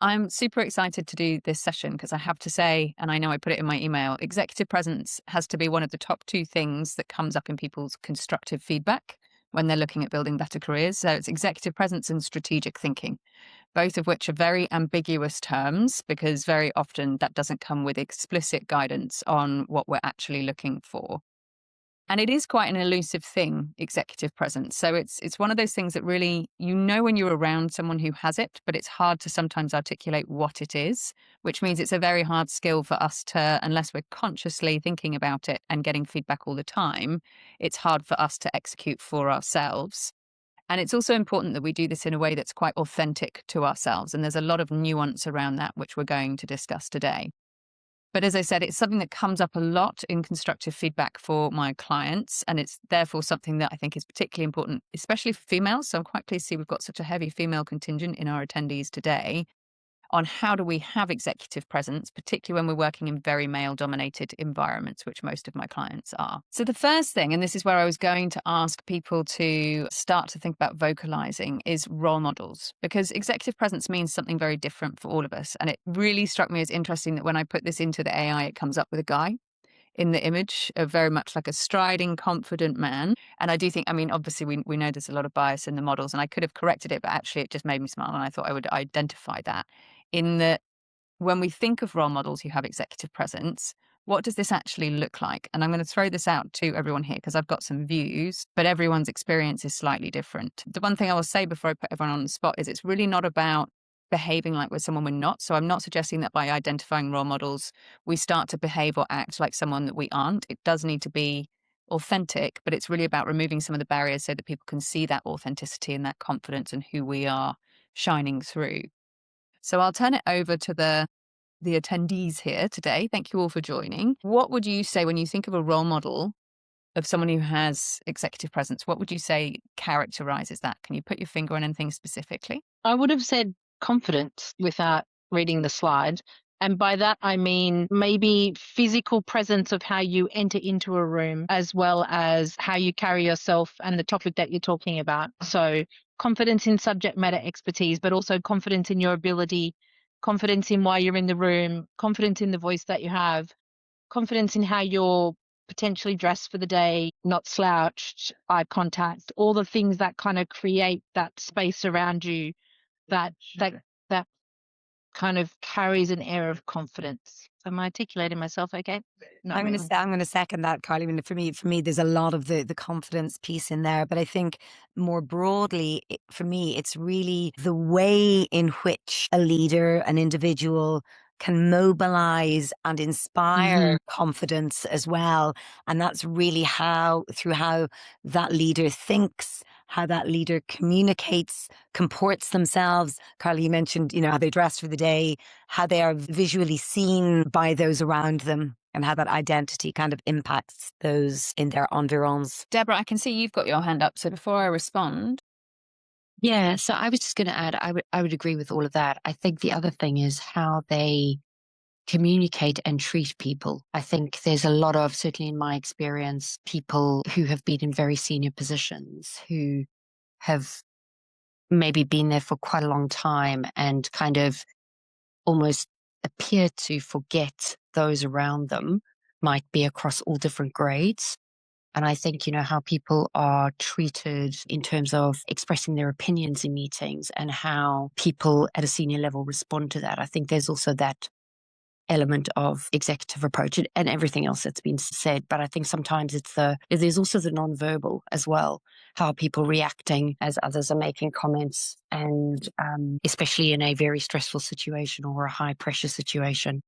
I'm super excited to do this session because I have to say, and I know I put it in my email, executive presence has to be one of the top two things that comes up in people's constructive feedback when they're looking at building better careers. So it's executive presence and strategic thinking, both of which are very ambiguous terms because very often that doesn't come with explicit guidance on what we're actually looking for. And it is quite an elusive thing, executive presence. So it's one of those things that really, when you're around someone who has it, but it's hard to sometimes articulate what it is, which means it's a very hard skill for us to, unless we're consciously thinking about it and getting feedback all the time, it's hard for us to execute for ourselves. And it's also important that we do this in a way that's quite authentic to ourselves. And there's a lot of nuance around that, which we're going to discuss today. But as I said, it's something that comes up a lot in constructive feedback for my clients. And it's therefore something that I think is particularly important, especially for females. So I'm quite pleased to see we've got such a heavy female contingent in our attendees today on how do we have executive presence, particularly when we're working in very male-dominated environments, which most of my clients are. So the first thing, and this is where I was going to ask people to start to think about vocalizing, is role models, because executive presence means something very different for all of us. And it really struck me as interesting that when I put this into the AI, it comes up with a guy in the image of very much like a striding, confident man. And I do think, obviously we know there's a lot of bias in the models and I could have corrected it, but actually it just made me smile. And I thought I would identify that in that when we think of role models who have executive presence, what does this actually look like? And I'm going to throw this out to everyone here because I've got some views, but everyone's experience is slightly different. The one thing I will say before I put everyone on the spot is it's really not about behaving like we're someone we're not. So I'm not suggesting that by identifying role models, we start to behave or act like someone that we aren't. It does need to be authentic, but it's really about removing some of the barriers so that people can see that authenticity and that confidence and who we are shining through. So I'll turn it over to the attendees here today. Thank you all for joining. What would you say when you think of a role model of someone who has executive presence? What would you say characterizes that? Can you put your finger on anything specifically? I would have said confidence without reading the slide. And by that, I mean maybe physical presence of how you enter into a room, as well as how you carry yourself and the topic that you're talking about. So confidence in subject matter expertise, but also confidence in your ability, confidence in why you're in the room, confidence in the voice that you have, confidence in how you're potentially dressed for the day, not slouched, eye contact, all the things that kind of create that space around you that kind of carries an air of confidence. Am I articulating myself okay? Not I'm really. going to second that, Carly. I mean, for me, there's a lot of the confidence piece in there, but I think more broadly, for me, it's really the way in which a leader, an individual, can mobilize and inspire confidence as well. And that's really through how that leader thinks, how that leader communicates, comports themselves. Carly, you mentioned, how they dress for the day, how they are visually seen by those around them, and how that identity kind of impacts those in their environs. Deborah, I can see you've got your hand up. So before I respond. Yeah, so I was just going to add, I would agree with all of that. I think the other thing is how they communicate and treat people. I think there's a lot of, certainly in my experience, people who have been in very senior positions who have maybe been there for quite a long time and kind of almost appear to forget those around them, might be across all different grades. And I think, how people are treated in terms of expressing their opinions in meetings and how people at a senior level respond to that. I think there's also that element of executive approach and everything else that's been said. But I think sometimes there's also the nonverbal as well, how people reacting as others are making comments, and especially in a very stressful situation or a high pressure situation.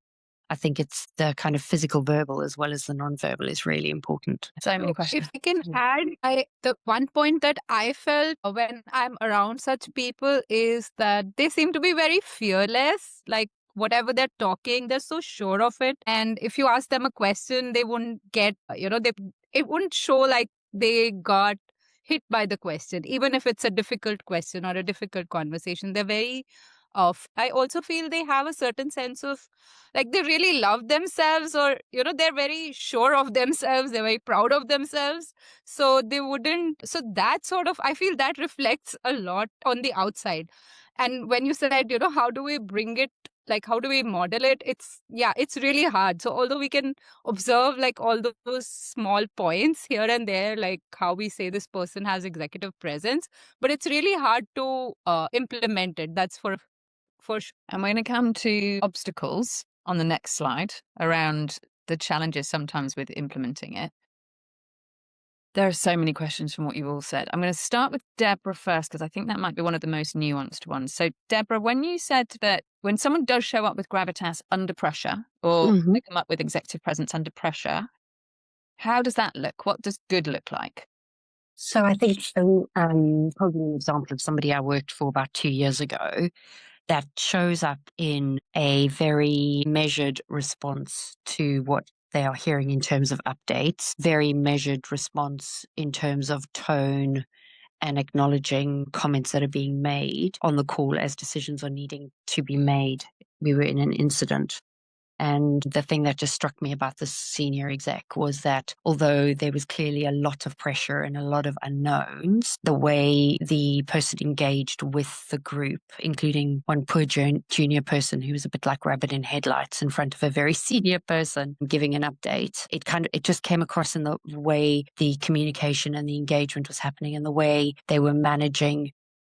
I think it's the kind of physical verbal as well as the nonverbal is really important. So many questions. If I can add, the one point that I felt when I'm around such people is that they seem to be very fearless. Like whatever they're talking, they're so sure of it. And if you ask them a question, they wouldn't get, it wouldn't show like they got hit by the question, even if it's a difficult question or a difficult conversation. They're very off. I also feel they have a certain sense of like they really love themselves, or they're very sure of themselves, they're very proud of themselves, so they wouldn't, so that sort of, I feel that reflects a lot on the outside. And when you said, how do we bring it, like, how do we model it? It's really hard. So although we can observe like all those small points here and there, like how we say this person has executive presence, but it's really hard to implement it. That's for sure. And we're going to come to obstacles on the next slide around the challenges sometimes with implementing it. There are so many questions from what you all said. I'm going to start with Deborah first, because I think that might be one of the most nuanced ones. So, Deborah, when you said that when someone does show up with gravitas under pressure, or Mhm. they come up with executive presence under pressure, how does that look? What does good look like? So I think probably an example of somebody I worked for about 2 years ago that shows up in a very measured response to what they are hearing in terms of updates, very measured response in terms of tone and acknowledging comments that are being made on the call as decisions are needing to be made. We were in an incident. And the thing that just struck me about this senior exec was that although there was clearly a lot of pressure and a lot of unknowns, the way the person engaged with the group, including one poor junior person who was a bit like rabbit in headlights in front of a very senior person giving an update, it just came across in the way the communication and the engagement was happening and the way they were managing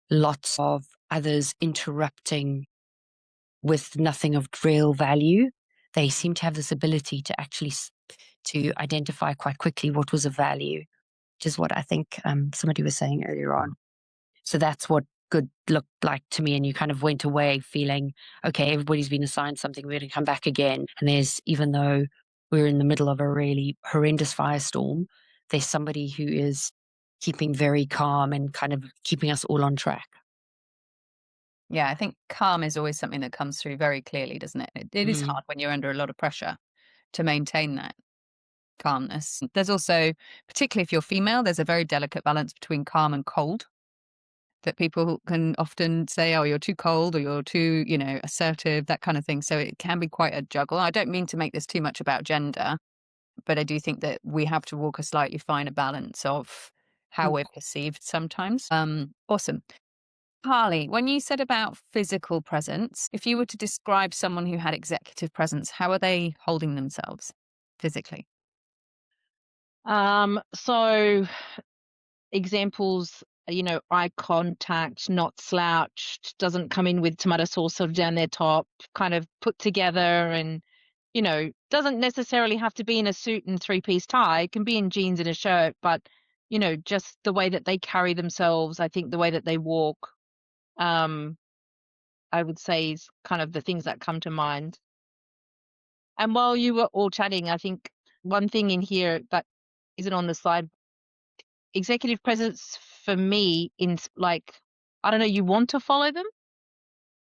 lots of others interrupting with nothing of real value. They seem to have this ability to actually to identify quite quickly what was of value, which is what I think somebody was saying earlier on. So that's what good looked like to me. And you kind of went away feeling, okay, everybody's been assigned something. We're going to come back again. And even though we're in the middle of a really horrendous firestorm, there's somebody who is keeping very calm and kind of keeping us all on track. Yeah, I think calm is always something that comes through very clearly, doesn't it? It is hard when you're under a lot of pressure to maintain that calmness. There's also, particularly if you're female, there's a very delicate balance between calm and cold that people can often say, oh, you're too cold or you're too, assertive, that kind of thing. So it can be quite a juggle. I don't mean to make this too much about gender, but I do think that we have to walk a slightly finer balance of how we're perceived sometimes. Awesome. Harley, when you said about physical presence, if you were to describe someone who had executive presence, how are they holding themselves physically? So examples, eye contact, not slouched, doesn't come in with tomato sauce sort of down their top, kind of put together and, doesn't necessarily have to be in a suit and three-piece tie. It can be in jeans and a shirt, but, just the way that they carry themselves, I think the way that they walk, um, I would say is kind of the things that come to mind. And while you were all chatting, I think one thing in here that isn't on the slide, executive presence for me like, I don't know, you want to follow them.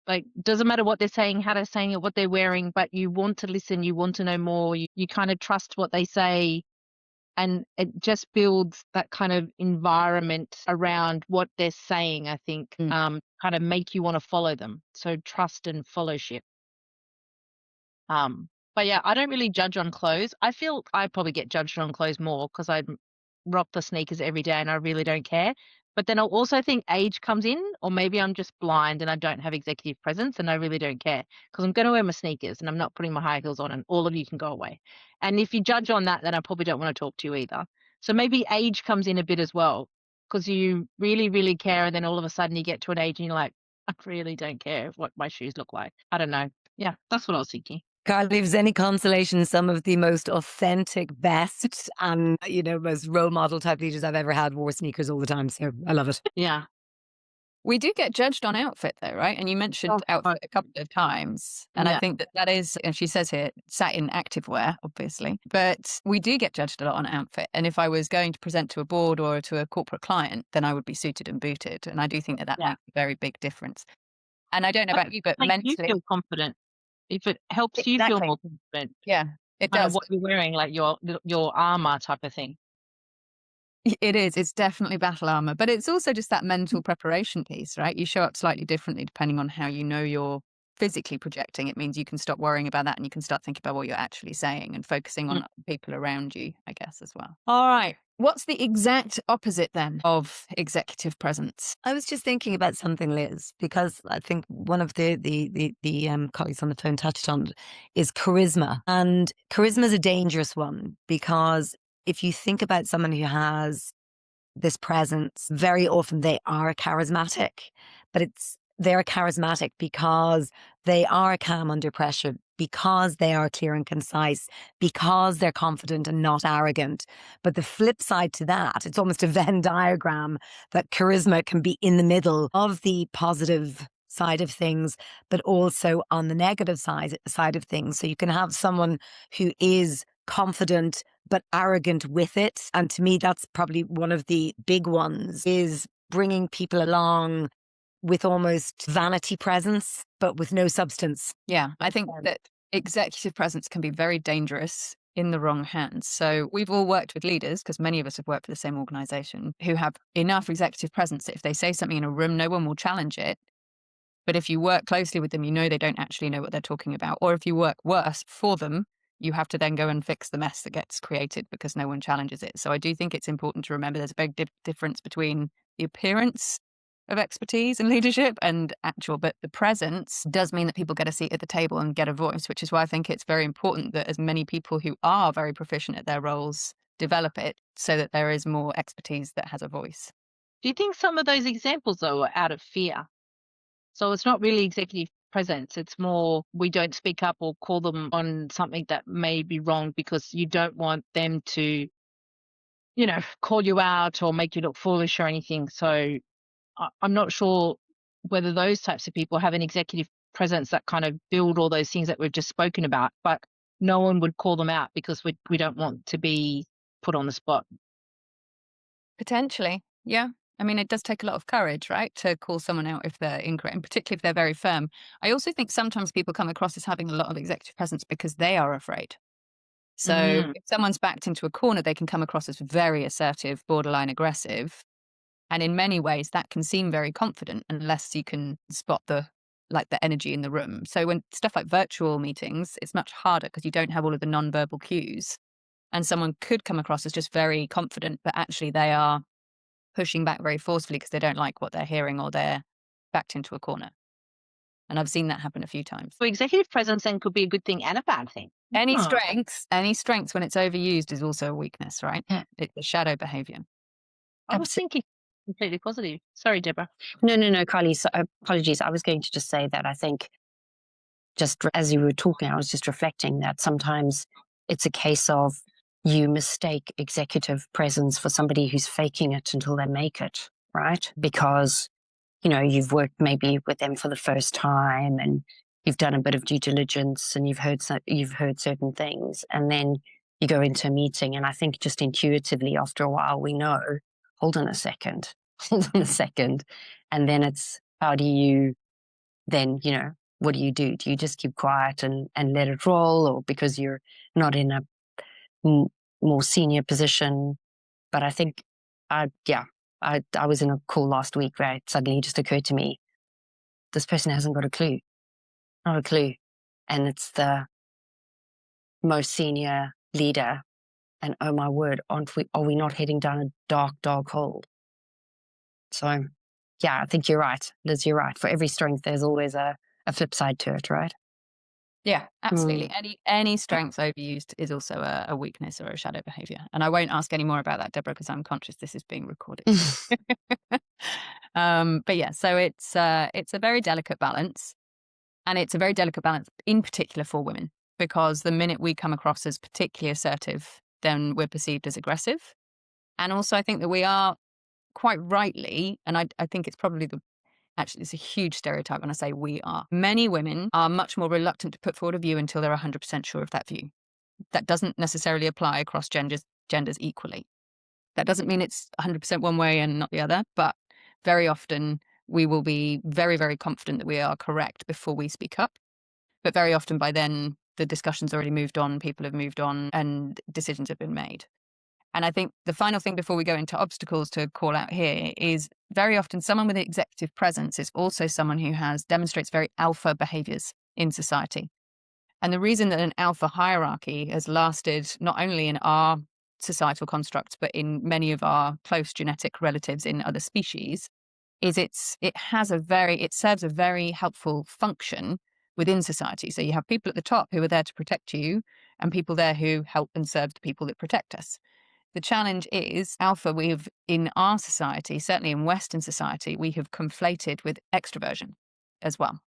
Like, doesn't matter what they're saying, how they're saying it, what they're wearing, but you want to listen, you want to know more, you kind of trust what they say. And it just builds that kind of environment around what they're saying, I think, kind of make you want to follow them. So trust and fellowship. But yeah, I don't really judge on clothes. I feel I probably get judged on clothes more because I rock the sneakers every day and I really don't care. But then I'll also think age comes in, or maybe I'm just blind and I don't have executive presence and I really don't care because I'm going to wear my sneakers and I'm not putting my high heels on and all of you can go away. And if you judge on that, then I probably don't want to talk to you either. So maybe age comes in a bit as well because you really, really care. And then all of a sudden you get to an age and you're like, I really don't care what my shoes look like. I don't know. Yeah, that's what I was thinking. Carly, if there's any consolation, some of the most authentic, best, and most role model type leaders I've ever had wore sneakers all the time. So I love it. Yeah. We do get judged on outfit though, right? And you mentioned outfit a couple of times. And I think that is, and she says here, sat in activewear, obviously, but we do get judged a lot on outfit. And if I was going to present to a board or to a corporate client, then I would be suited and booted. And I do think that makes a very big difference. And I don't know about you, but Make you mentally, feel confident. If it helps you feel more confident, yeah, it kind of does. what you're wearing, like your armor type of thing. It is. It's definitely battle armor, but it's also just that mental preparation piece, right? You show up slightly differently depending on how you know your physically projecting, it means you can stop worrying about that and you can start thinking about what you're actually saying and focusing on people around you, I guess, as well. All right. What's the exact opposite then of executive presence? I was just thinking about something, Liz, because I think one of the colleagues on the phone touched on it, is charisma. And charisma is a dangerous one because if you think about someone who has this presence, very often they are charismatic, but they're charismatic because they are calm under pressure, because they are clear and concise, because they're confident and not arrogant. But the flip side to that, it's almost a Venn diagram that charisma can be in the middle of the positive side of things, but also on the negative side of things. So you can have someone who is confident but arrogant with it. And to me, that's probably one of the big ones, is bringing people along with almost vanity presence, but with no substance. Yeah, I think that executive presence can be very dangerous in the wrong hands. So we've all worked with leaders, because many of us have worked for the same organization, who have enough executive presence that if they say something in a room, no one will challenge it. But if you work closely with them, you know they don't actually know what they're talking about. Or if you work worse for them, you have to then go and fix the mess that gets created because no one challenges it. So I do think it's important to remember there's a big difference between the appearance of expertise and leadership and actual, but the presence does mean that people get a seat at the table and get a voice, which is why I think it's very important that as many people who are very proficient at their roles develop it so that there is more expertise that has a voice. Do you think some of those examples, though, are out of fear? So it's not really executive presence. It's more we don't speak up or call them on something that may be wrong because you don't want them to, call you out or make you look foolish or anything. So I'm not sure whether those types of people have an executive presence that kind of build all those things that we've just spoken about, but no one would call them out because we don't want to be put on the spot. Potentially, yeah. I mean, it does take a lot of courage, right, to call someone out if they're incorrect, and particularly if they're very firm. I also think sometimes people come across as having a lot of executive presence because they are afraid. So if someone's backed into a corner, they can come across as very assertive, borderline aggressive. And in many ways, that can seem very confident unless you can spot the energy in the room. So when stuff like virtual meetings, it's much harder because you don't have all of the nonverbal cues. And someone could come across as just very confident, but actually they are pushing back very forcefully because they don't like what they're hearing or they're backed into a corner. And I've seen that happen a few times. So executive presence then could be a good thing and a bad thing. Any Huh. strengths when it's overused is also a weakness, right? Yeah. It's a shadow behavior. I was thinking completely positive. Sorry, Deborah. No, Kylie. So, apologies. I was going to just say that I think just as you were talking, I was just reflecting that sometimes it's a case of you mistake executive presence for somebody who's faking it until they make it, right? Because, you've worked maybe with them for the first time and you've done a bit of due diligence and you've heard certain things, and then you go into a meeting, and I think just intuitively after a while we know, hold on a second, and then it's how do you then, what do you do? Do you just keep quiet and let it roll, or because you're not in a more senior position? But I think, I was in a call last week where it suddenly just occurred to me, this person hasn't got a clue, not a clue. And it's the most senior leader. And oh my word, are we not heading down a dark, dark hole? So yeah, I think you're right, Liz, you're right. For every strength, there's always a flip side to it, right? Yeah, absolutely. Any strength overused is also a weakness or a shadow behavior. And I won't ask any more about that, Deborah, because I'm conscious this is being recorded. But yeah, so it's a very delicate balance, and it's a very delicate balance in particular for women, because the minute we come across as particularly assertive, then we're perceived as aggressive. And also, I think that we are quite rightly, and I think it's probably actually, it's a huge stereotype when I say we are. Many women are much more reluctant to put forward a view until they're 100% sure of that view. That doesn't necessarily apply across genders equally. That doesn't mean it's 100% one way and not the other, but very often we will be very, very confident that we are correct before we speak up. But very often by then, the discussion's already moved on, people have moved on, and decisions have been made. And I think the final thing before we go into obstacles to call out here is very often someone with executive presence is also someone who demonstrates very alpha behaviors in society. And the reason that an alpha hierarchy has lasted not only in our societal constructs, but in many of our close genetic relatives in other species, is it serves a very helpful function within society. So you have people at the top who are there to protect you, and people there who help and serve the people that protect us. The challenge is alpha, in our society, certainly in Western society, we have conflated with extroversion as well.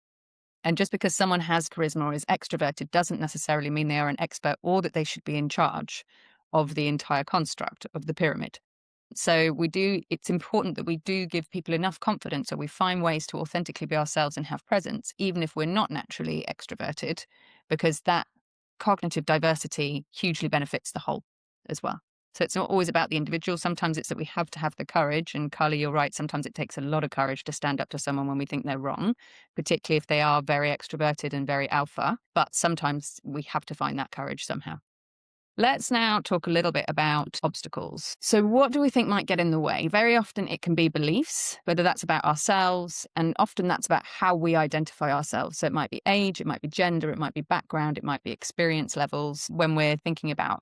And just because someone has charisma or is extroverted doesn't necessarily mean they are an expert or that they should be in charge of the entire construct of the pyramid. So it's important that we do give people enough confidence, so we find ways to authentically be ourselves and have presence, even if we're not naturally extroverted, because that cognitive diversity hugely benefits the whole as well. So it's not always about the individual. Sometimes it's that we have to have the courage. And Carly, you're right. Sometimes it takes a lot of courage to stand up to someone when we think they're wrong, particularly if they are very extroverted and very alpha. But sometimes we have to find that courage somehow. Let's now talk a little bit about obstacles. So what do we think might get in the way? Very often it can be beliefs, whether that's about ourselves, and often that's about how we identify ourselves. So it might be age, it might be gender, it might be background, it might be experience levels when we're thinking about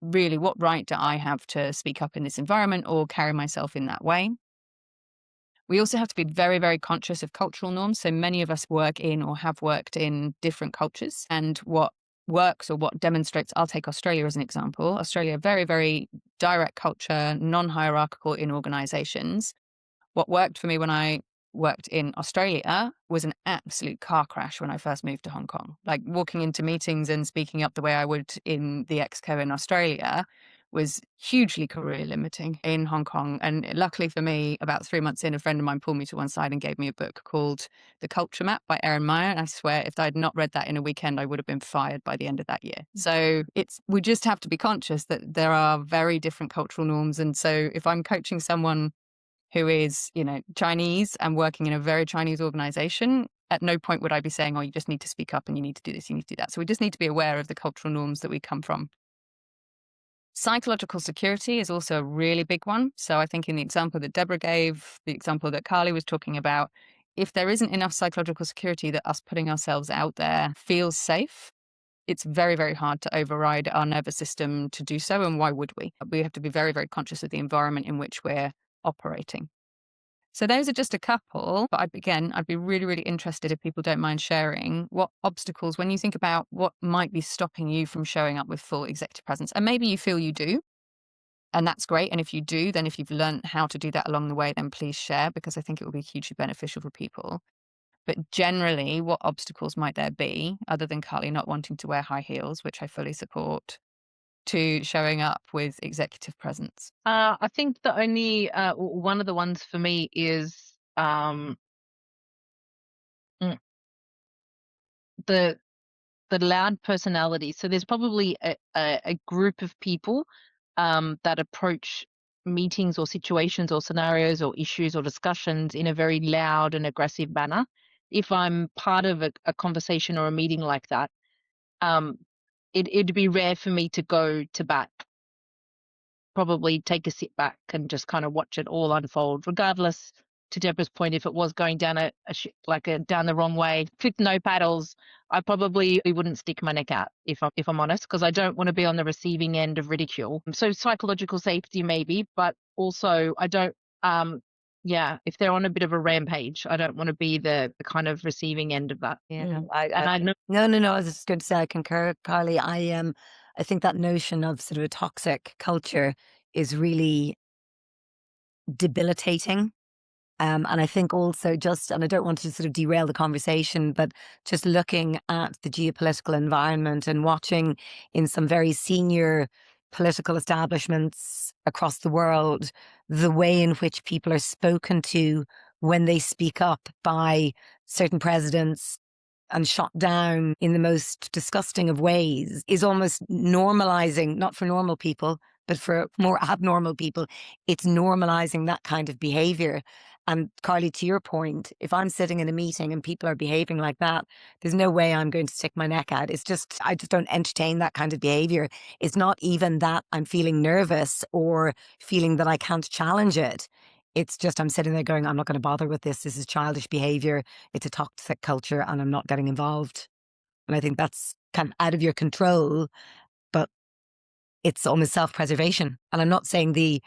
really what right do I have to speak up in this environment or carry myself in that way. We also have to be very, very conscious of cultural norms. So many of us work in or have worked in different cultures, and what works or what demonstrates, I'll take Australia as an example. Australia, very, very direct culture, non-hierarchical in organizations. What worked for me when I worked in Australia was an absolute car crash when I first moved to Hong Kong. Like walking into meetings and speaking up the way I would in the Exco in Australia was hugely career limiting in Hong Kong. And luckily for me, about 3 months in, a friend of mine pulled me to one side and gave me a book called The Culture Map by Erin Meyer. And I swear, if I had not read that in a weekend, I would have been fired by the end of that year. So we just have to be conscious that there are very different cultural norms. And so if I'm coaching someone who is, Chinese and working in a very Chinese organization, at no point would I be saying, oh, you just need to speak up and you need to do this, you need to do that. So we just need to be aware of the cultural norms that we come from. Psychological security is also a really big one. So I think in the example that Deborah gave, the example that Carly was talking about, if there isn't enough psychological security that us putting ourselves out there feels safe, it's very, very hard to override our nervous system to do so. And why would we? We have to be very, very conscious of the environment in which we're operating. So those are just a couple, but I'd be really, really interested if people don't mind sharing what obstacles, when you think about what might be stopping you from showing up with full executive presence, and maybe you feel you do, and that's great. And if you do, then if you've learned how to do that along the way, then please share, because I think it will be hugely beneficial for people. But generally, what obstacles might there be, other than Carly not wanting to wear high heels, which I fully support, to showing up with executive presence? I think the only one of the ones for me is mm, the loud personality. So there's probably a group of people that approach meetings or situations or scenarios or issues or discussions in a very loud and aggressive manner. If I'm part of a conversation or a meeting like that, it'd be rare for me to go to bat. Probably take a sit back and just kind of watch it all unfold, regardless, to Deborah's point, if it was going down down the wrong way, with no paddles, I probably wouldn't stick my neck out, if I'm honest, because I don't want to be on the receiving end of ridicule. So psychological safety maybe, but also I don't if they're on a bit of a rampage, I don't want to be the kind of receiving end of that. Yeah, I know. no. I was just going to say I concur, Carly. I think that notion of sort of a toxic culture is really debilitating. And I think also and I don't want to sort of derail the conversation, but just looking at the geopolitical environment and watching in some very senior political establishments across the world, the way in which people are spoken to when they speak up by certain presidents and shot down in the most disgusting of ways is almost normalizing, not for normal people, but for more abnormal people. It's normalizing that kind of behavior. And Carly, to your point, if I'm sitting in a meeting and people are behaving like that, there's no way I'm going to stick my neck out. It's just, I just don't entertain that kind of behavior. It's not even that I'm feeling nervous or feeling that I can't challenge it. It's just I'm sitting there going, I'm not going to bother with this. This is childish behavior. It's a toxic culture and I'm not getting involved. And I think that's kind of out of your control, but it's almost self-preservation. And I'm not saying the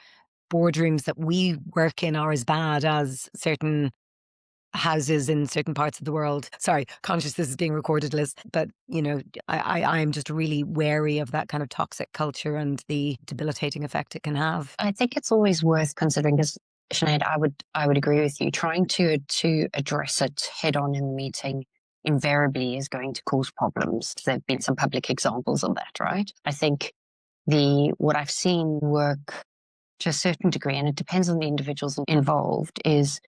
boardrooms that we work in are as bad as certain houses in certain parts of the world. Sorry, conscious this is being recorded, Liz. But, you know, I'm just really wary of that kind of toxic culture and the debilitating effect it can have. I think it's always worth considering, because Sinead, I would agree with you. Trying to address it head on in the meeting invariably is going to cause problems. There have been some public examples of that, right? I think what I've seen work to a certain degree, and it depends on the individuals involved, is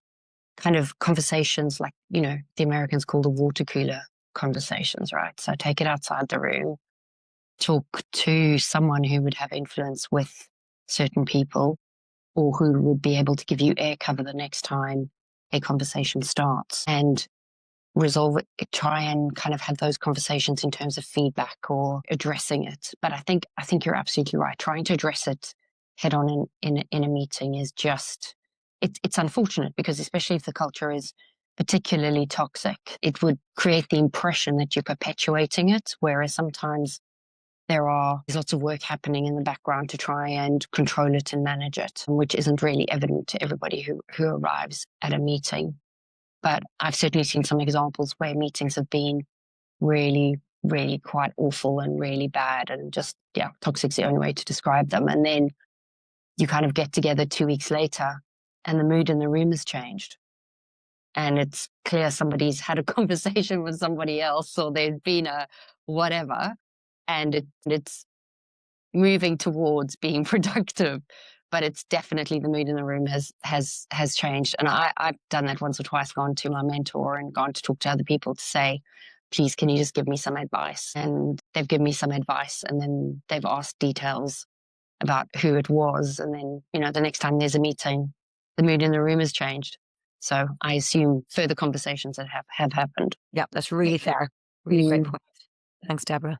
kind of conversations like, you know, the Americans call the water cooler conversations, right? So take it outside the room, talk to someone who would have influence with certain people or who would be able to give you air cover the next time a conversation starts, and resolve it, try and kind of have those conversations in terms of feedback or addressing it. But I think you're absolutely right. Trying to address it head on in a meeting is just, it's unfortunate, because especially if the culture is particularly toxic, it would create the impression that you're perpetuating it, whereas sometimes there's lots of work happening in the background to try and control it and manage it, which isn't really evident to everybody who arrives at a meeting. But I've certainly seen some examples where meetings have been really, really quite awful and really bad, and just, yeah, toxic's the only way to describe them. And then you kind of get together 2 weeks later and the mood in the room has changed. And it's clear somebody's had a conversation with somebody else, or there's been a whatever, and it's moving towards being productive. But it's definitely the mood in the room has changed. And I've done that once or twice, gone to my mentor and gone to talk to other people to say, please, can you just give me some advice? And they've given me some advice, and then they've asked details about who it was. And then, you know, the next time there's a meeting, the mood in the room has changed. So I assume further conversations that have happened. Yeah, that's really fair. Really great Mm. point. Thanks, Deborah.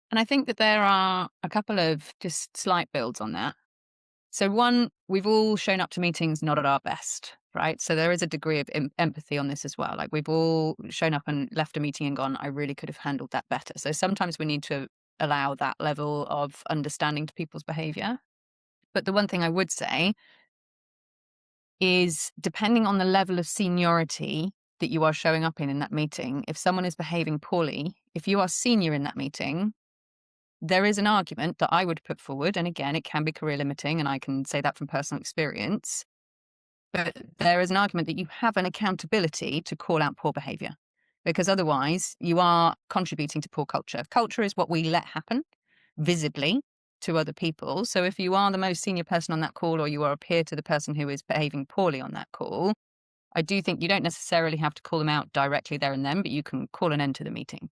And I think that there are a couple of just slight builds on that. So one, we've all shown up to meetings not at our best, right? So there is a degree of empathy on this as well. Like, we've all shown up and left a meeting and gone, I really could have handled that better. So sometimes we need to allow that level of understanding to people's behavior. But the one thing I would say is, depending on the level of seniority that you are showing up in that meeting, if someone is behaving poorly, if you are senior in that meeting, there is an argument that I would put forward, and again, it can be career limiting, and I can say that from personal experience, but there is an argument that you have an accountability to call out poor behavior, because otherwise you are contributing to poor culture. Culture is what we let happen visibly to other people. So if you are the most senior person on that call, or you are a peer to the person who is behaving poorly on that call, I do think you don't necessarily have to call them out directly there and then, but you can call an end to the meeting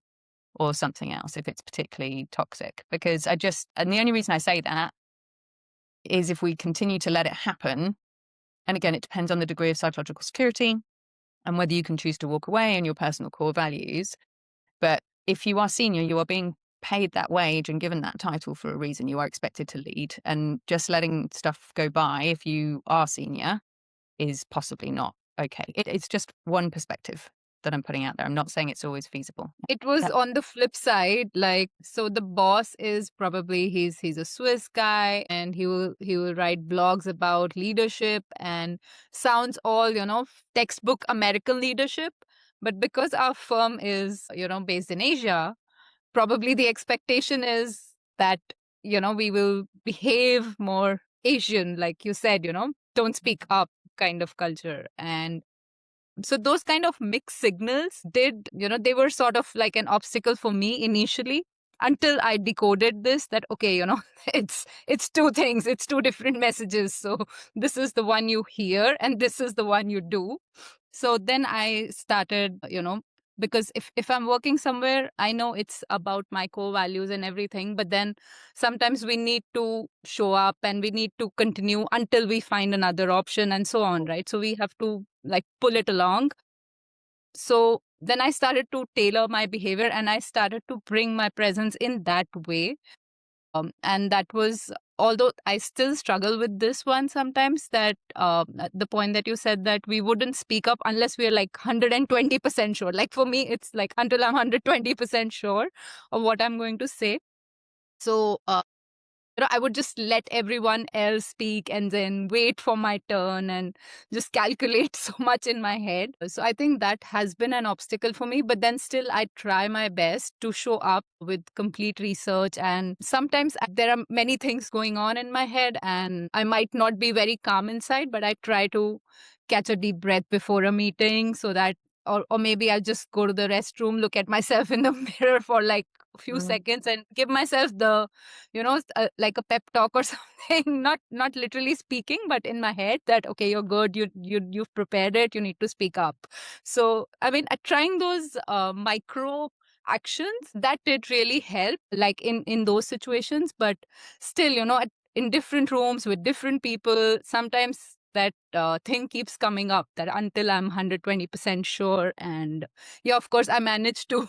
or something else if it's particularly toxic. Because and the only reason I say that is, if we continue to let it happen, and again, it depends on the degree of psychological security and whether you can choose to walk away and your personal core values. But if you are senior, you are being paid that wage and given that title for a reason. You are expected to lead, and just letting stuff go by if you are senior is possibly not okay. It's just one perspective that I'm putting out there. I'm not saying it's always feasible. It was on the flip side, like, so the boss is probably he's a Swiss guy, and he will write blogs about leadership and sounds all, textbook American leadership. But because our firm is, based in Asia, probably the expectation is that, we will behave more Asian, like you said, don't speak up kind of culture. And so those kind of mixed signals they were sort of like an obstacle for me initially, until I decoded this, that okay, it's two things, it's two different messages. So this is the one you hear and this is the one you do. So then I started because if I'm working somewhere, I know it's about my core values and everything, but then sometimes we need to show up and we need to continue until we find another option and so on, right? So we have to like pull it along. So then I started to tailor my behavior and I started to bring my presence in that way. And that was, although I still struggle with this one sometimes, that at the point that you said that we wouldn't speak up unless we're like 120% sure. Like for me, it's like until I'm 120% sure of what I'm going to say. So I would just let everyone else speak and then wait for my turn and just calculate so much in my head. So I think that has been an obstacle for me, but then still I try my best to show up with complete research. And sometimes there are many things going on in my head and I might not be very calm inside, but I try to catch a deep breath before a meeting so that or maybe I'll just go to the restroom, look at myself in the mirror for like a few seconds and give myself the like a pep talk or something, not literally speaking, but in my head that okay, you're good, you've prepared it, you need to speak up. So I mean, trying those micro actions, that did really help, like in those situations. But still, in different rooms with different people, sometimes that thing keeps coming up, that until I'm 120% sure. And yeah, of course I managed to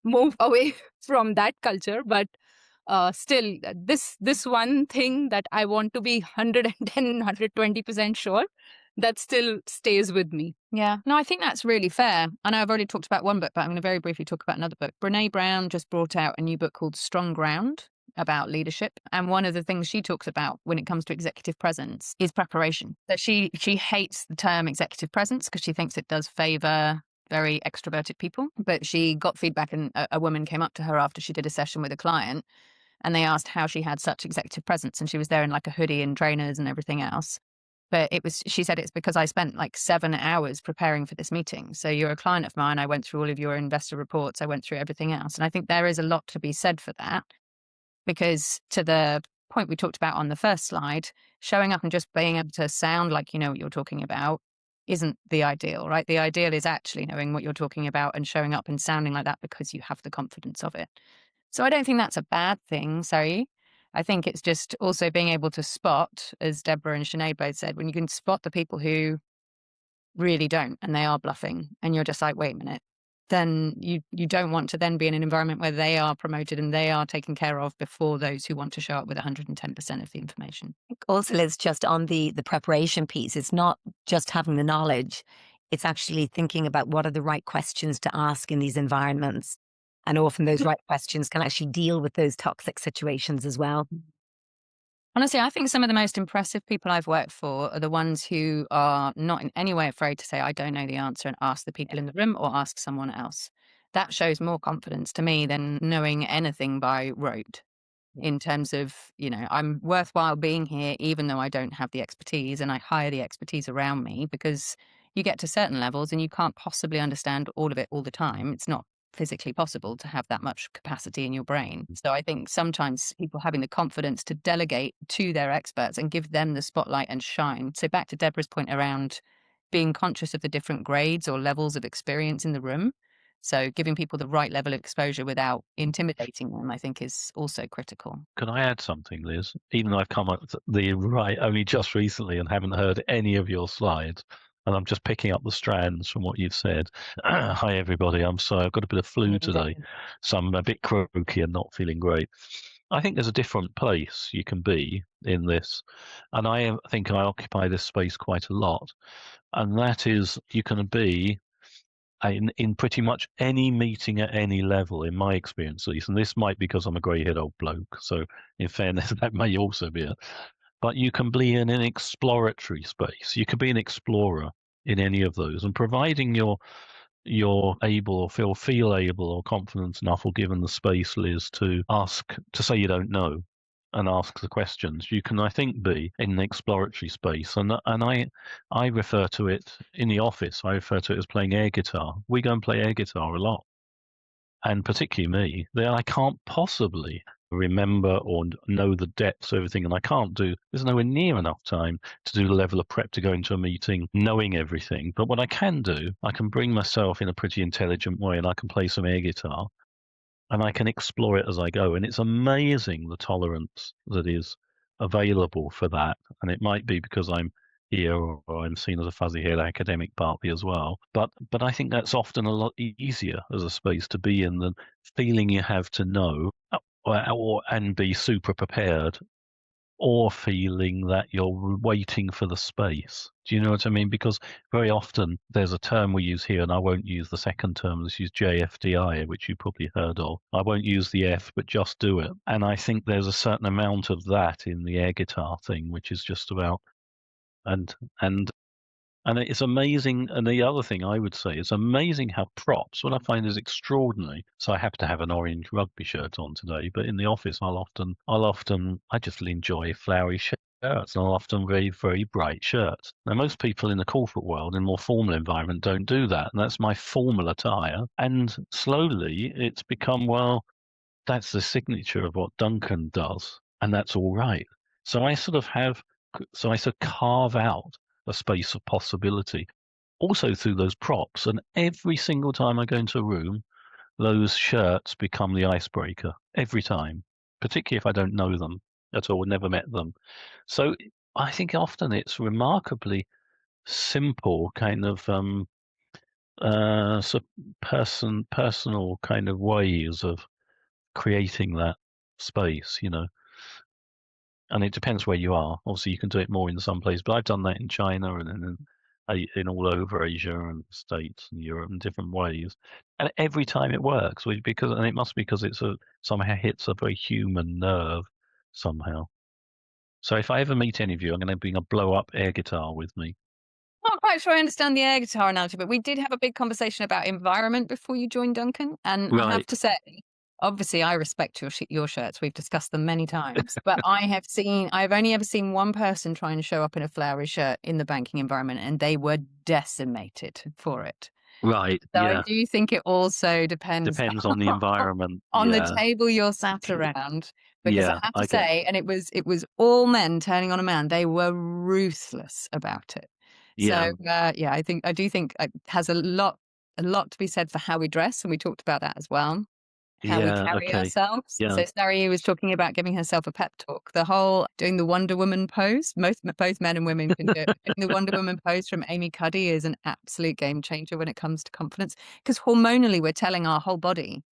move away from that culture, but still this one thing that I want to be 110 120% sure, that still stays with me. Yeah, no, I think that's really fair. I know I've already talked about one book, but I'm going to very briefly talk about another book. Brene Brown just brought out a new book called Strong Ground about leadership. And one of the things she talks about when it comes to executive presence is preparation. That she hates the term executive presence because she thinks it does favor very extroverted people. But she got feedback, and a woman came up to her after she did a session with a client and they asked how she had such executive presence. And she was there in like a hoodie and trainers and everything else. But she said, it's because I spent like 7 hours preparing for this meeting. So you're a client of mine. I went through all of your investor reports. I went through everything else. And I think there is a lot to be said for that, because to the point we talked about on the first slide, showing up and just being able to sound like you know what you're talking about isn't the ideal, right? The ideal is actually knowing what you're talking about and showing up and sounding like that because you have the confidence of it. So I don't think that's a bad thing, sorry. I think it's just also being able to spot, as Deborah and Sinead both said, when you can spot the people who really don't and they are bluffing and you're just like, wait a minute, then you don't want to then be in an environment where they are promoted and they are taken care of before those who want to show up with 110% of the information. Also, Liz, just on the preparation piece, it's not just having the knowledge, it's actually thinking about what are the right questions to ask in these environments. And often those right questions can actually deal with those toxic situations as well. Honestly, I think some of the most impressive people I've worked for are the ones who are not in any way afraid to say, I don't know the answer, and ask the people in the room or ask someone else. That shows more confidence to me than knowing anything by rote, in terms of, I'm worthwhile being here, even though I don't have the expertise, and I hire the expertise around me, because you get to certain levels and you can't possibly understand all of it all the time. It's not physically possible to have that much capacity in your brain. So I think sometimes people having the confidence to delegate to their experts and give them the spotlight and shine. So back to Deborah's point around being conscious of the different grades or levels of experience in the room. So giving people the right level of exposure without intimidating them, I think, is also critical. Can I add something, Liz? Even though I've come up with the right only just recently and haven't heard any of your slides, and I'm just picking up the strands from what you've said. Hi, everybody. I'm sorry, I've got a bit of flu today, so I'm a bit croaky and not feeling great. I think there's a different place you can be in this, and I think I occupy this space quite a lot, and that is you can be in pretty much any meeting at any level, in my experience at least, and this might be because I'm a grey-haired old bloke, so in fairness, that may also be it. But you can be in an exploratory space. You can be an explorer in any of those, and providing you're able or feel able or confident enough or given the space, Liz, to say you don't know and ask the questions, you can, I think, be in an exploratory space. And I refer to it in the office, I refer to it as playing air guitar. We go and play air guitar a lot. And particularly me, I can't possibly remember or know the depths of everything, and there's nowhere near enough time to do the level of prep to go into a meeting knowing everything. But what I can do, I can bring myself in a pretty intelligent way, and I can play some air guitar, and I can explore it as I go. And it's amazing the tolerance that is available for that. And it might be because I'm here or I'm seen as a fuzzy-haired academic partly as well. But I think that's often a lot easier as a space to be in than feeling you have to know and be super prepared, or feeling that you're waiting for the space. Do you know what I mean? Because very often there's a term we use here, and I won't use the second term. Let's use JFDI, which you probably heard of. I won't use the F, but just do it. And I think there's a certain amount of that in the air guitar thing, which is just about and and and it's amazing. And the other thing I would say, it's amazing how props, what I find is extraordinary. So I happen to have an orange rugby shirt on today, but in the office, I just enjoy flowery shirts. And I'll often very, very bright shirts. Now, most people in the corporate world, in more formal environment, don't do that. And that's my formal attire. And slowly it's become, well, that's the signature of what Duncan does. And that's all right. So I sort of carve out a space of possibility also through those props. And every single time I go into a room, those shirts become the icebreaker every time, particularly if I don't know them at all, never met them. So I think often it's remarkably simple kind of personal kind of ways of creating that space, and it depends where you are. Obviously, you can do it more in some places, but I've done that in China and in all over Asia and States and Europe in different ways. And every time it works, and it must be because somehow hits a very human nerve somehow. So if I ever meet any of you, I'm going to bring a blow up air guitar with me. Not quite sure I understand the air guitar analogy, but we did have a big conversation about environment before you joined, Duncan. And I have Right. to say, obviously, I respect your shirts. We've discussed them many times, but I've only ever seen one person try and show up in a flowery shirt in the banking environment, and they were decimated for it. Right. So I Yeah. do think it also depends Depends on the environment. on the Yeah. table you're sat around. Because I Yeah. have to say, and it was all men turning on a man, they were ruthless about it. Yeah. So yeah, I do think it has a lot to be said for how we dress, and we talked about that as well. How we Yeah. carry Okay. ourselves. Yeah. So Sari was talking about giving herself a pep talk. The whole doing the Wonder Woman pose, both men and women can do it. Doing the Wonder Woman pose from Amy Cuddy is an absolute game changer when it comes to confidence, because hormonally we're telling our whole body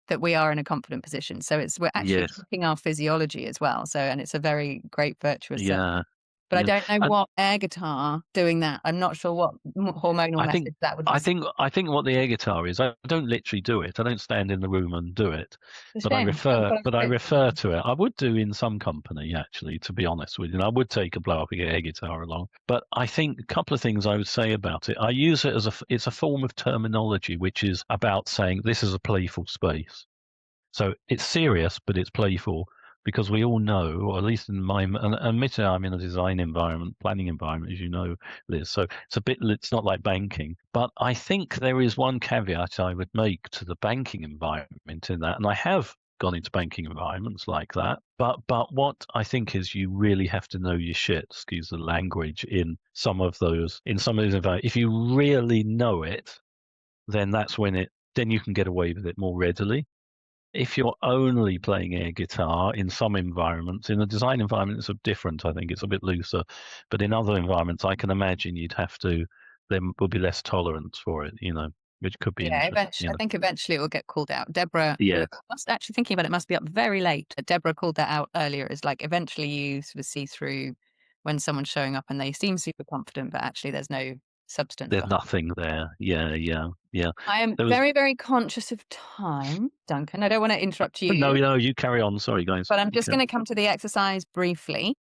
that we are in a confident position. So we're actually Yes. keeping our physiology as well. So, and it's a very great virtuous circle. Yeah. But I Yeah. don't know And what air guitar doing that. I'm not sure what hormonal I think message that would I be. think I think what the air guitar is, I don't literally do it. I don't stand in the room and do it, It's a but I shame. Don't refer put but I a refer to it. I would do in some company actually, to be honest with you. And I would take a blow up air guitar along. But I think a couple of things I would say about it. I use it it's a form of terminology which is about saying this is a playful space. So it's serious, but it's playful, because we all know, or at least in and admittedly, I'm in a design environment, planning environment, as you know, Liz. So it's not like banking. But I think there is one caveat I would make to the banking environment in that, and I have gone into banking environments like that. But what I think is you really have to know your shit, excuse the language, in some of those environments. If you really know it, then then you can get away with it more readily. If you're only playing air guitar in some environments, in a design environment, it's a different. I think it's a bit looser, but in other environments, I can imagine there will be less tolerance for it, which could be Yeah, interesting. eventually. I think eventually it will get called out. Deborah, Yeah, must actually thinking about it, must be up very late. Deborah called that out earlier. Is like eventually you sort of see through when someone's showing up and they seem super confident, but actually there's no substance there's behind. nothing there. Yeah, yeah, yeah. I am There was very, very conscious of time, Duncan. I don't want to interrupt no, you, no. You carry on. Sorry, guys. but I'm You just going to come to the exercise briefly.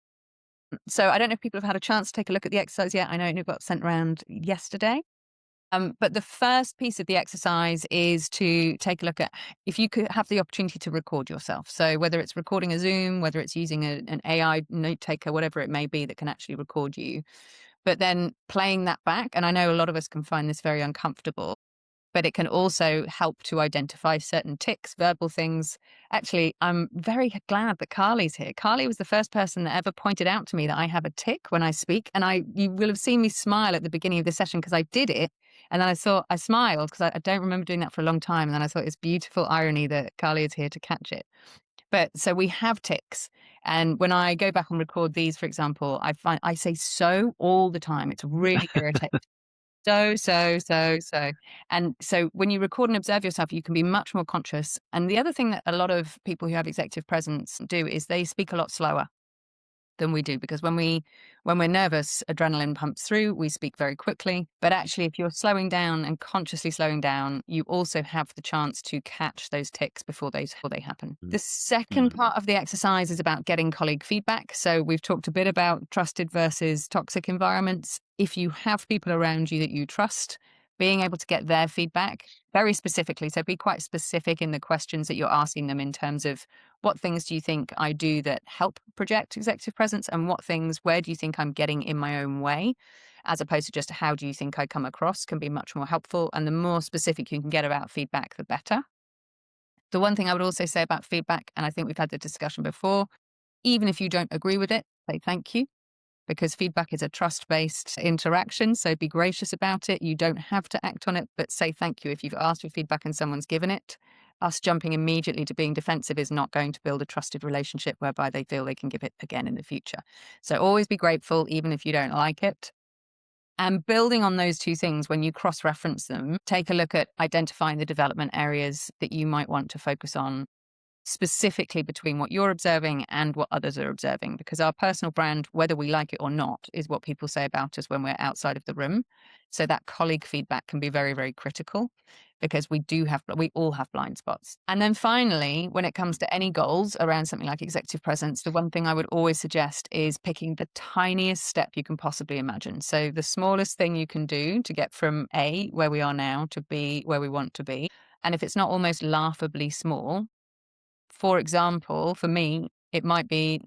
So I don't know if people have had a chance to take a look at the exercise yet. I know it got sent around yesterday. But the first piece of the exercise is to take a look at if you could have the opportunity to record yourself. So whether it's recording a Zoom, whether it's using an AI note taker, whatever it may be that can actually record you, but then playing that back. And I know a lot of us can find this very uncomfortable. but it can also help to identify certain tics, verbal things. Actually, I'm very glad that Carly's here. Carly was the first person that ever pointed out to me that I have a tic when I speak. And you will have seen me smile at the beginning of the session because I did it. And then I smiled because I don't remember doing that for a long time. And then I thought it's beautiful irony that Carly is here to catch it. But so we have tics. And when I go back and record these, for example, I find I say so all the time. It's really irritating. So. And so when you record and observe yourself, you can be much more conscious. And the other thing that a lot of people who have executive presence do is they speak a lot slower than we do, because when we're nervous, adrenaline pumps through, we speak very quickly. But actually, if you're slowing down and consciously slowing down, you also have the chance to catch those tics before they happen. The second part of the exercise is about getting colleague feedback. So we've talked a bit about trusted versus toxic environments. If you have people around you that you trust, being able to get their feedback very specifically. So be quite specific in the questions that you're asking them in terms of what things do you think I do that help project executive presence, and what things, where do you think I'm getting in my own way, as opposed to just how do you think I come across, can be much more helpful. And the more specific you can get about feedback, the better. The one thing I would also say about feedback, and I think we've had the discussion before, even if you don't agree with it, say thank you, because feedback is a trust-based interaction. So be gracious about it. You don't have to act on it, but say thank you if you've asked for feedback and someone's given it. Us jumping immediately to being defensive is not going to build a trusted relationship whereby they feel they can give it again in the future. So always be grateful, even if you don't like it. And building on those two things, when you cross-reference them, take a look at identifying the development areas that you might want to focus on, specifically between what you're observing and what others are observing, because our personal brand, whether we like it or not, is what people say about us when we're outside of the room. So that colleague feedback can be very, very critical, because we all have blind spots. And then finally, when it comes to any goals around something like executive presence, the one thing I would always suggest is picking the tiniest step you can possibly imagine. So the smallest thing you can do to get from A, where we are now, to B, where we want to be. And if it's not almost laughably small, for example, for me, it might be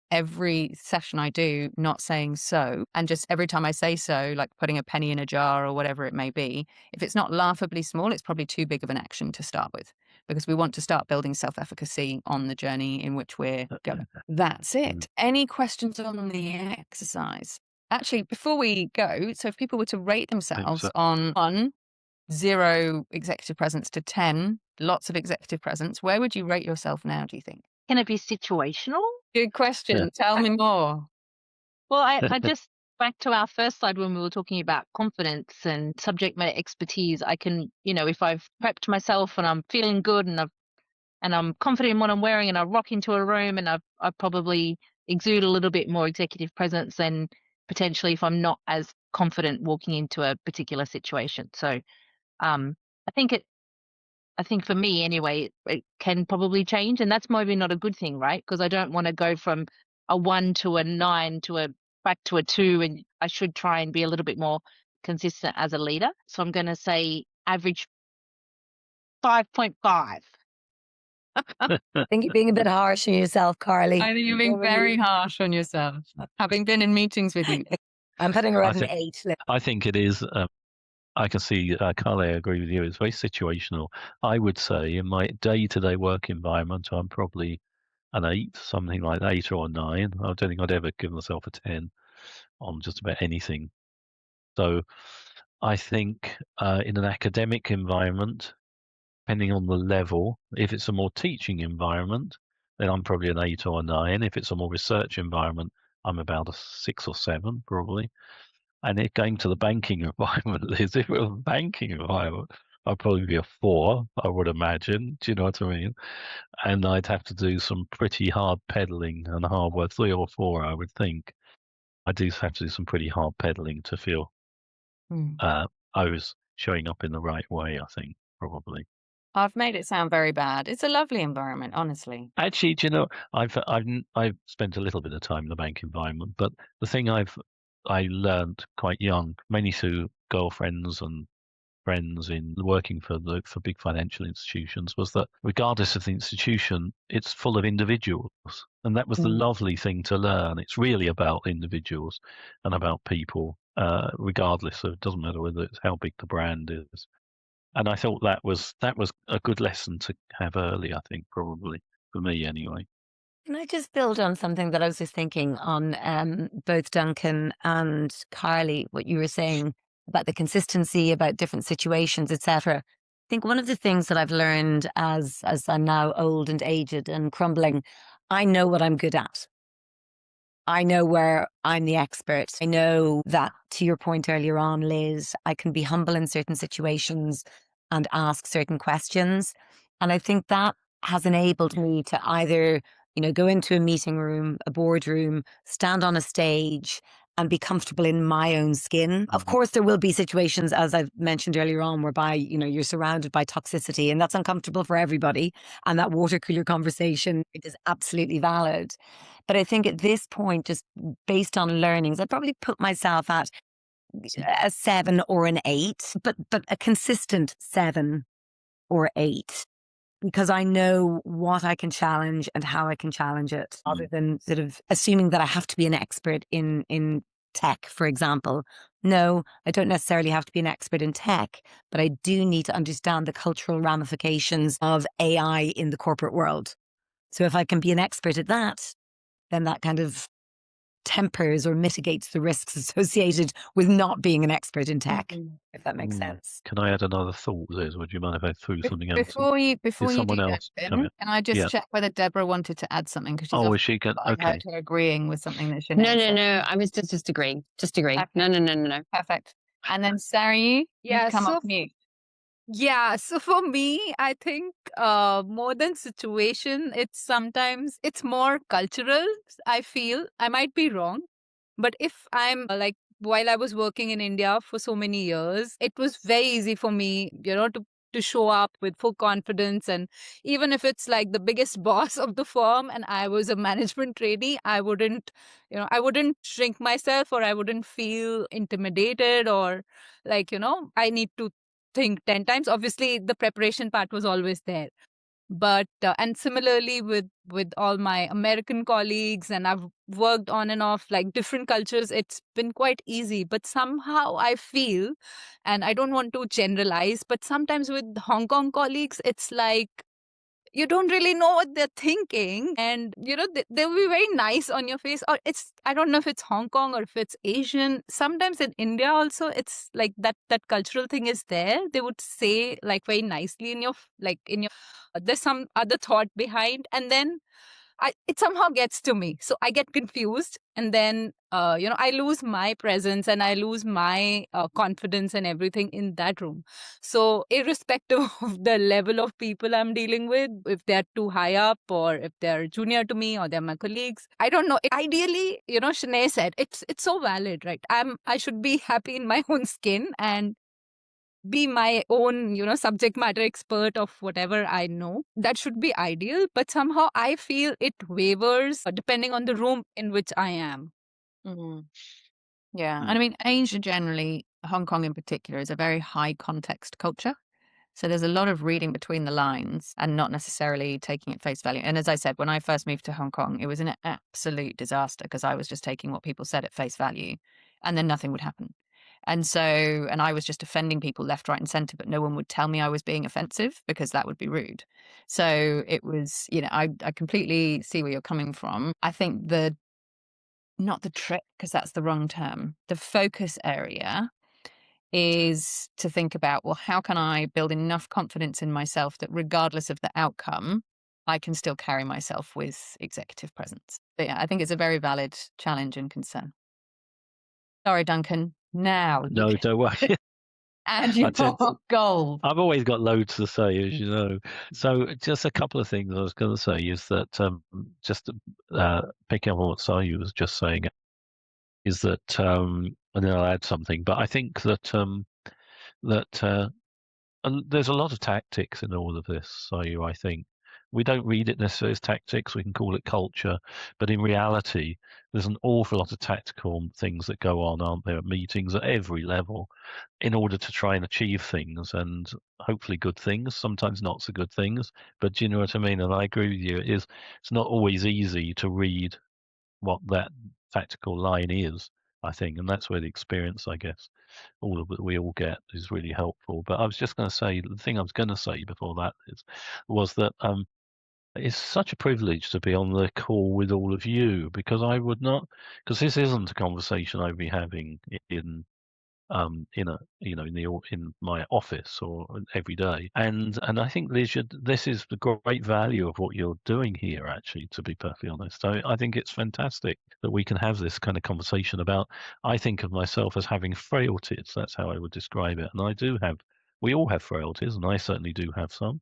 every session I do not saying so, and just every time I say so, like putting a penny in a jar or whatever it may be, if it's not laughably small, it's probably too big of an action to start with, because we want to start building self-efficacy on the journey in which we're going. That's it. Any questions on the exercise? Actually, before we go, so if people were to rate themselves on 1, 0 executive presence to 10, lots of executive presence, where would you rate yourself now, do you think? Can it be situational? Good question. Tell me more. Well, I just, back to our first slide when we were talking about confidence and subject matter expertise, I can, if I've prepped myself and I'm feeling good and I'm confident in what I'm wearing and I rock into a room and I probably exude a little bit more executive presence than potentially if I'm not as confident walking into a particular situation. So I think for me anyway, it can probably change, and that's maybe not a good thing, right? Because I don't want to go from a 1 to a 9 to back to a 2, and I should try and be a little bit more consistent as a leader. So I'm going to say average 5.5. I think you're being a bit harsh on yourself, Carly. I think you're being very harsh on yourself, having been in meetings with you. I'm putting her at an 8. I think it is. I can see, Carly, I agree with you. It's very situational. I would say in my day-to-day work environment, I'm probably an 8, something like 8 or a 9. I don't think I'd ever give myself a 10 on just about anything. So I think in an academic environment, depending on the level, if it's a more teaching environment, then I'm probably an 8 or a 9. If it's a more research environment, I'm about a 6 or 7 probably. And it going to the banking environment, Liz, if it was a banking environment, I'd probably be a 4, I would imagine. Do you know what I mean? And I'd have to do some pretty hard pedaling and hard work, 3 or 4, I would think. I do have to do some pretty hard pedaling to feel I was showing up in the right way, I think, probably. I've made it sound very bad. It's a lovely environment, honestly. Actually, do you know, I've spent a little bit of time in the bank environment, but the thing I learned quite young, mainly through girlfriends and friends in working for big financial institutions, was that regardless of the institution, it's full of individuals, and that was the lovely thing to learn. It's really about individuals and about people, regardless of, it doesn't matter whether it's how big the brand is. And I thought that was a good lesson to have early, I think, probably, for me anyway. Can I just build on something that I was just thinking on both Duncan and Carly, what you were saying about the consistency, about different situations, etc. I think one of the things that I've learned as I'm now old and aged and crumbling, I know what I'm good at. I know where I'm the expert. I know that, to your point earlier on, Liz, I can be humble in certain situations and ask certain questions. And I think that has enabled me to either, go into a meeting room, a boardroom, stand on a stage and be comfortable in my own skin. Of course, there will be situations, as I've mentioned earlier on, whereby, you're surrounded by toxicity and that's uncomfortable for everybody. And that water cooler conversation is absolutely valid. But I think at this point, just based on learnings, I'd probably put myself at a 7 or an 8, but a consistent 7 or 8, because I know what I can challenge and how I can challenge it, rather than sort of assuming that I have to be an expert in tech, for example. No, I don't necessarily have to be an expert in tech, but I do need to understand the cultural ramifications of AI in the corporate world. So if I can be an expert at that, then that kind of tempers or mitigates the risks associated with not being an expert in tech, if that makes sense. Can I add another thought, Liz? Would you mind if I threw something else? Before you Is do someone that, else Ben, coming? can I just Yeah. check whether Deborah wanted to add something? Because she's Oh, off. is she going? I Okay. heard her agreeing with something that Sinead No, said. no. I was just agreeing. Just agreeing. Okay. No. Perfect. And then Sarah, you Yeah, come so up mute. Yeah, so for me, I think more than situation, it's more cultural. I feel I might be wrong, but if I'm like while I was working in India for so many years, it was very easy for me, to show up with full confidence. And even if it's like the biggest boss of the firm and I was a management trainee, I wouldn't shrink myself, or I wouldn't feel intimidated, or like, I need to think 10 times. Obviously, the preparation part was always there. But and similarly with all my American colleagues, and I've worked on and off like different cultures, it's been quite easy. But somehow I feel, and I don't want to generalize, but sometimes with Hong Kong colleagues, it's like you don't really know what they're thinking, and they'll be very nice on your face. Or it's, I don't know if it's Hong Kong or if it's Asian, sometimes in India also, it's like that cultural thing is there. They would say like very nicely in your there's some other thought behind, and then it somehow gets to me. So I get confused, and then I lose my presence, and I lose my confidence and everything in that room. So irrespective of the level of people I'm dealing with, if they're too high up or if they're junior to me or they're my colleagues, I don't know. Ideally, Shanae said it's so valid, right? I should be happy in my own skin and be my own, subject matter expert of whatever I know. That should be ideal. But somehow I feel it wavers depending on the room in which I am. Yeah. And I mean, Asia generally, Hong Kong in particular, is a very high context culture. So there's a lot of reading between the lines and not necessarily taking it face value. And as I said, when I first moved to Hong Kong, it was an absolute disaster because I was just taking what people said at face value and then nothing would happen. And I was just offending people left, right, and center, but no one would tell me I was being offensive because that would be rude. So it was, I completely see where you're coming from. I think not the trick, because that's the wrong term, the focus area is to think about, well, how can I build enough confidence in myself that regardless of the outcome, I can still carry myself with executive presence. But yeah, I think it's a very valid challenge and concern. Sorry, Duncan. Now, No, don't worry. and your goal. I've always got loads to say, as you know. So just a couple of things I was going to say is that just picking up on what Sayu was just saying is that, and then I'll add something, but I think that and there's a lot of tactics in all of this, Sayu, I think. We don't read it necessarily as tactics, we can call it culture, but in reality, there's an awful lot of tactical things that go on, aren't there, at meetings at every level in order to try and achieve things, and hopefully good things, sometimes not so good things, but do you know what I mean? And I agree with you, it's not always easy to read what that tactical line is, I think, and that's where the experience, I guess, all of it we all get is really helpful. But I was just going to say, the thing I was going to say before that was that it's such a privilege to be on the call with all of you, because I would not, because this isn't a conversation I'd be having in a in my office or every day. And I think this is the great value of what you're doing here, actually, to be perfectly honest. I think it's fantastic that we can have this kind of conversation about, I think of myself as having frailties. That's how I would describe it. And we all have frailties, and I certainly do have some.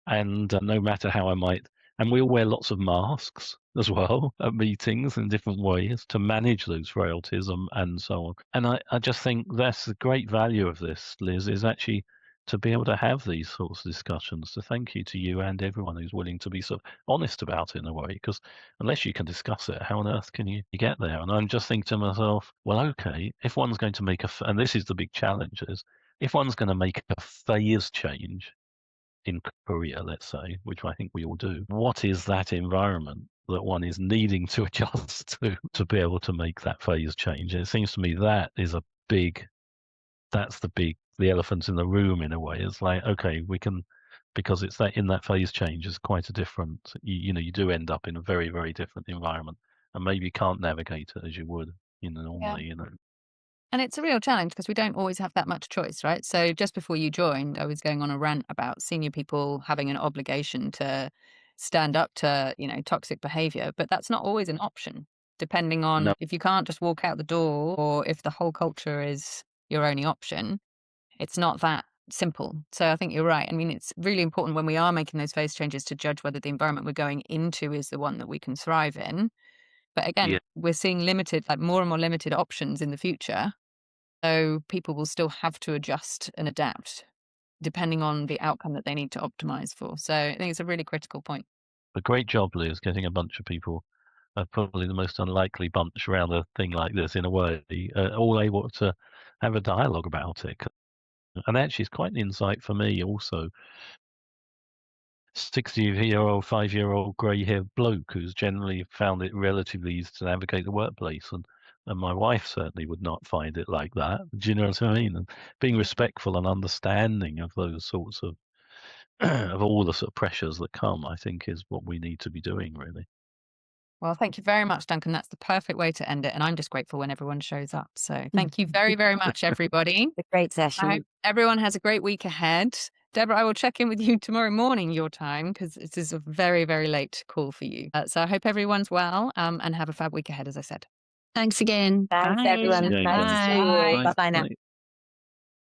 And no matter how I might, and we all wear lots of masks as well at meetings in different ways to manage those frailties and so on. And I just think that's the great value of this, Liz, is actually to be able to have these sorts of discussions. So thank you to you and everyone who's willing to be sort of honest about it in a way, because unless you can discuss it, how on earth can you get there? And I'm just thinking to myself, well, okay, if one's going to make and this is the big challenge, is if one's going to make a phase change in Korea, let's say, which I think we all do, what is that environment that one is needing to adjust to be able to make that phase change? And it seems to me that is the elephant in the room in a way. It's like, okay, we can, because it's that in that phase change is quite a different, you do end up in a very, very different environment, and maybe you can't navigate it as you would, normally. And it's a real challenge because we don't always have that much choice, right? So just before you joined, I was going on a rant about senior people having an obligation to stand up to, toxic behavior, but that's not always an option, depending on No, if you can't just walk out the door or if the whole culture is your only option. It's not that simple. So I think you're right. I mean, it's really important when we are making those phase changes to judge whether the environment we're going into is the one that we can thrive in. But again, yeah, we're seeing more and more limited options in the future. So people will still have to adjust and adapt depending on the outcome that they need to optimize for. So I think it's a really critical point. a great job, Liz, getting a bunch of people, probably the most unlikely bunch around a thing like this in a way, all able to have a dialogue about it. And actually, it's quite an insight for me also. 60-year-old, 5-year-old grey-haired bloke who's generally found it relatively easy to navigate the workplace. And my wife certainly would not find it like that. Do you know what I mean? And being respectful and understanding of those sorts of of all the sort of pressures that come, I think, is what we need to be doing, really. Well, thank you very much, Duncan. That's the perfect way to end it. And I'm just grateful when everyone shows up. So thank you very, very much, everybody. A great I session. hope everyone has a great week ahead. Deborah, I will check in with you tomorrow morning, your time, because this is a very, very late call for you. So I hope everyone's well and have a fab week ahead, as I said. Thanks again. Thanks, Bye. everyone. Yeah, Nice to guys. see you. Bye. Bye-bye now. Bye.